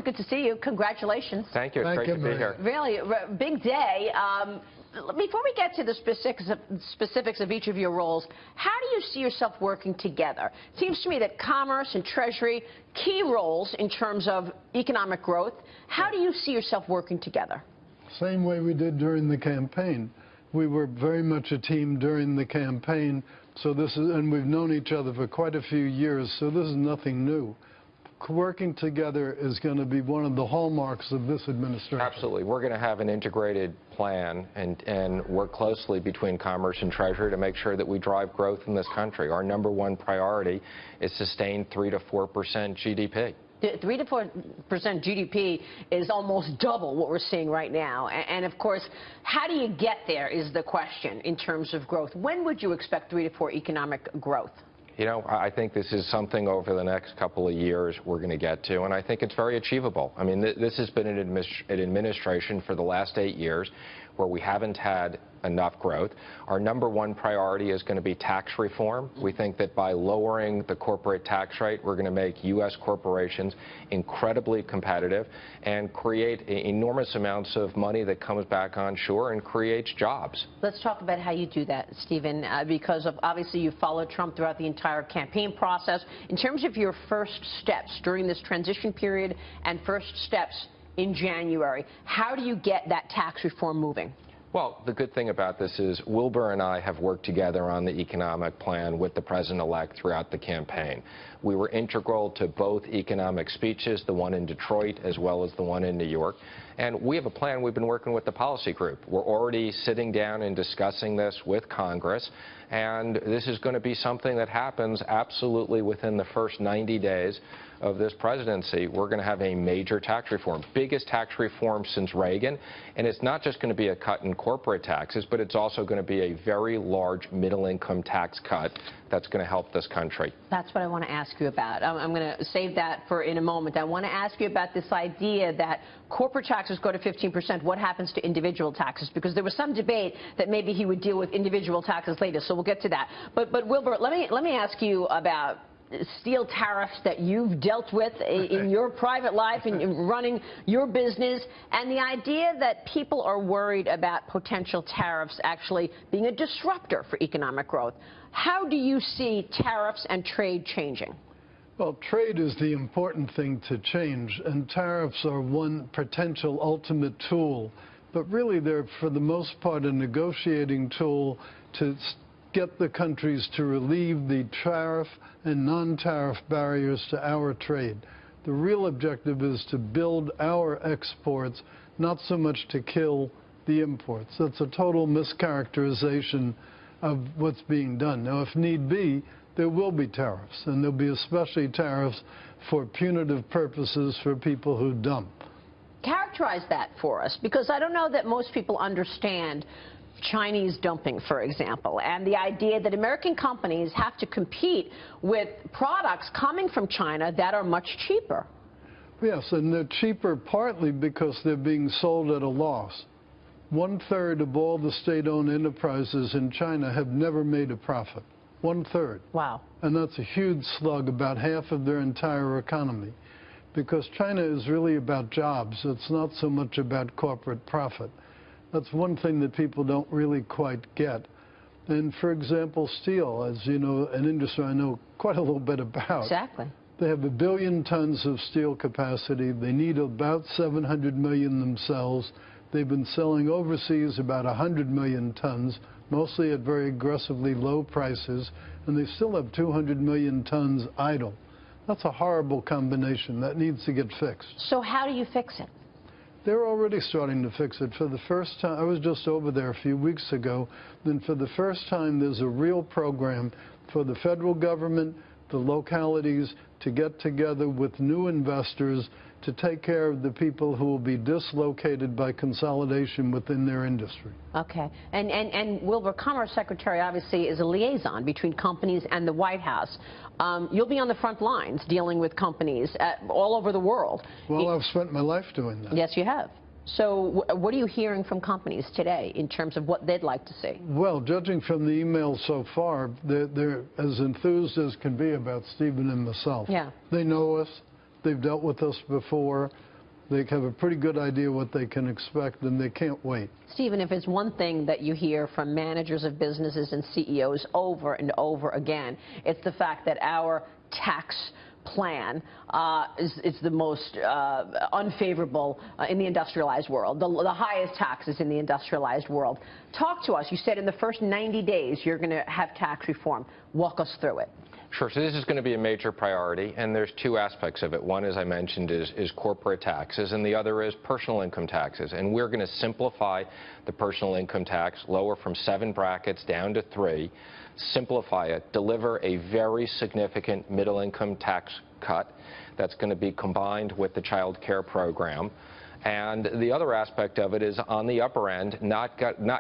good to see you. Congratulations. Thank you. It's great to be here. Really, big day. Before we get to the specifics of each of your roles, how do you see yourself working together? It seems to me that Commerce and Treasury, key roles in terms of economic growth. How do you see yourself working together? Same way we did during the campaign. We were very much a team during the campaign, and we've known each other for quite a few years, so this is nothing new. Working together is going to be one of the hallmarks of this administration. Absolutely. We're going to have an integrated plan and work closely between Commerce and Treasury to make sure that we drive growth in this country. Our #1 priority is sustained 3 to 4% GDP. 3 to 4% GDP is almost double what we're seeing right now. And of course, how do you get there is the question in terms of growth. When would you expect 3 to 4 economic growth? You know, I think this is something over the next couple of years we're going to get to, and I think it's very achievable. I mean, this has been an administration for the last 8 years where we haven't had enough growth. Our #1 priority is going to be tax reform. We think that by lowering the corporate tax rate, we're going to make U.S. corporations incredibly competitive and create enormous amounts of money that comes back onshore and creates jobs. Let's talk about how you do that, Stephen, because obviously you followed Trump throughout the entire campaign process. In terms of your first steps during this transition period and first steps in January, how do you get that tax reform moving? Well, the good thing about this is Wilbur and I have worked together on the economic plan with the president-elect throughout the campaign. We were integral to both economic speeches, the one in Detroit as well as the one in New York. And we have a plan. We've been working with the policy group. We're already sitting down and discussing this with Congress. And this is going to be something that happens absolutely within the first 90 days of this presidency. We're going to have a major tax reform, biggest tax reform since Reagan. And it's not just going to be a cut in corporate taxes, but it's also going to be a very large middle-income tax cut that's going to help this country. That's what I want to ask you about. I'm going to save that for in a moment. I want to ask you about this idea that corporate taxes go to 15%. What happens to individual taxes? Because there was some debate that maybe he would deal with individual taxes later, so we'll get to that. But Wilbur, let me ask you about steel tariffs that you've dealt with in your private life, in running your business, and the idea that people are worried about potential tariffs actually being a disruptor for economic growth. How do you see tariffs and trade changing? Well, trade is the important thing to change, and tariffs are one potential ultimate tool. But really, they're, for the most part, a negotiating tool to get the countries to relieve the tariff and non-tariff barriers to our trade. The real objective is to build our exports, not so much to kill the imports. That's a total mischaracterization of what's being done. Now, if need be, there will be tariffs, and there'll be especially tariffs for punitive purposes for people who dump. Characterize that for us, because I don't know that most people understand Chinese dumping, for example, and the idea that American companies have to compete with products coming from China that are much cheaper. Yes, and they're cheaper partly because they're being sold at a loss. 1/3 of all the state-owned enterprises in China have never made a profit. 1/3. Wow. And that's a huge slug, about half of their entire economy. Because China is really about jobs. It's not so much about corporate profit. That's one thing that people don't really quite get. And for example, steel, as you know, an industry I know quite a little bit about. Exactly. They have 1 billion tons of steel capacity. They need about 700 million themselves. They've been selling overseas about 100 million tons, mostly at very aggressively low prices, and they still have 200 million tons idle. That's a horrible combination. That needs to get fixed. So how do you fix it? They're already starting to fix it. For the first time, I was just over there a few weeks ago, then for the first time there's a real program for the federal government, the localities, to get together with new investors to take care of the people who will be dislocated by consolidation within their industry. Okay. And Wilbur, Commerce Secretary obviously is a liaison between companies and the White House. You'll be on the front lines dealing with companies all over the world. Well, I've spent my life doing that. Yes, you have. So what are you hearing from companies today in terms of what they'd like to see? Well, judging from the emails so far, they're as enthused as can be about Stephen and myself. Yeah. They know us. They've dealt with us before. They have a pretty good idea what they can expect, and they can't wait. Stephen, if it's one thing that you hear from managers of businesses and CEOs over and over again, it's the fact that our tax plan is the most unfavorable in the industrialized world, the highest taxes in the industrialized world. Talk to us. You said in the first 90 days you're going to have tax reform. Walk us through it. Sure. So this is going to be a major priority, and there's two aspects of it. One, as I mentioned, is corporate taxes, and the other is personal income taxes. And we're going to simplify the personal income tax, lower from 7 brackets down to 3, simplify it, deliver a very significant middle income tax cut that's going to be combined with the child care program. And the other aspect of it is on the upper end,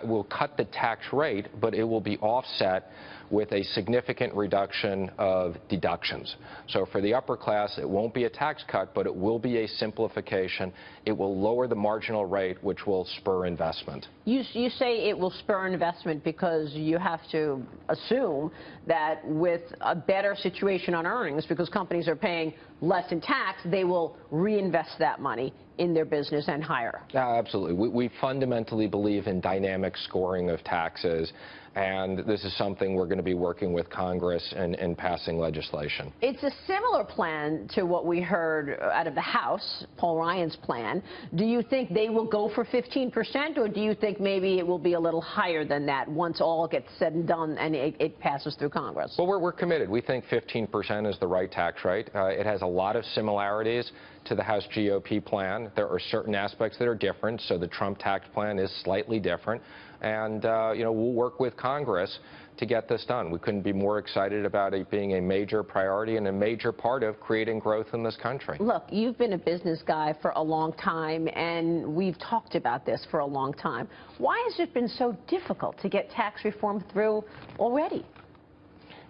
we'll cut the tax rate, but it will be offset with a significant reduction of deductions. So for the upper class, it won't be a tax cut, but it will be a simplification. It will lower the marginal rate, which will spur investment. You say it will spur investment because you have to assume that with a better situation on earnings, because companies are paying less in tax, they will reinvest that money in their business and hire. Absolutely. We fundamentally believe in dynamic scoring of taxes, and this is something we're going to be working with Congress and passing legislation. It's a similar plan to what we heard out of the House, Paul Ryan's plan. Do you think they will go for 15%, or do you think maybe it will be a little higher than that once all gets said and done and it passes through Congress? Well, we're committed. We think 15% is the right tax rate. It has a lot of similarities to the House GOP plan. There are certain aspects that are different, so the Trump tax plan is slightly different. And, we'll work with Congress to get this done. We couldn't be more excited about it being a major priority and a major part of creating growth in this country. Look, you've been a business guy for a long time, and we've talked about this for a long time. Why has it been so difficult to get tax reform through already?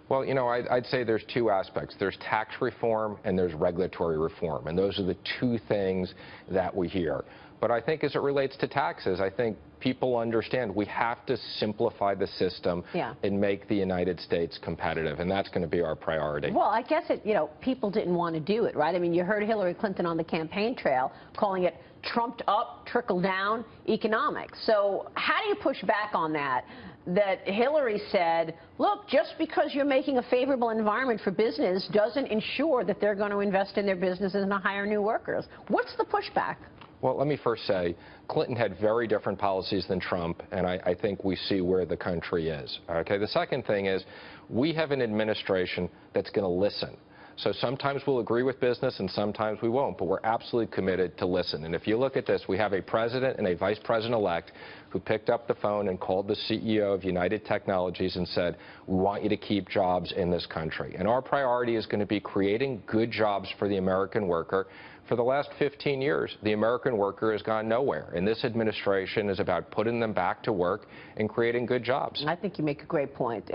Well, I'd say there's two aspects. There's tax reform and there's regulatory reform, and those are the two things that we hear. But I think as it relates to taxes, I think people understand we have to simplify the system and make the United States competitive, and that's going to be our priority. Well, I guess people didn't want to do it, right? I mean, you heard Hillary Clinton on the campaign trail calling it trumped up, trickle down economics. So how do you push back on that Hillary said, look, just because you're making a favorable environment for business doesn't ensure that they're going to invest in their businesses and hire new workers? What's the pushback? Well, let me first say, Clinton had very different policies than Trump, and I think we see where the country is. Okay. The second thing is we have an administration that's going to listen. So sometimes we'll agree with business and sometimes we won't, but we're absolutely committed to listen. And if you look at this, we have a president and a vice president-elect who picked up the phone and called the CEO of United Technologies and said, we want you to keep jobs in this country. And our priority is going to be creating good jobs for the American worker. For the last 15 years, the American worker has gone nowhere, and this administration is about putting them back to work and creating good jobs. I think you make a great point.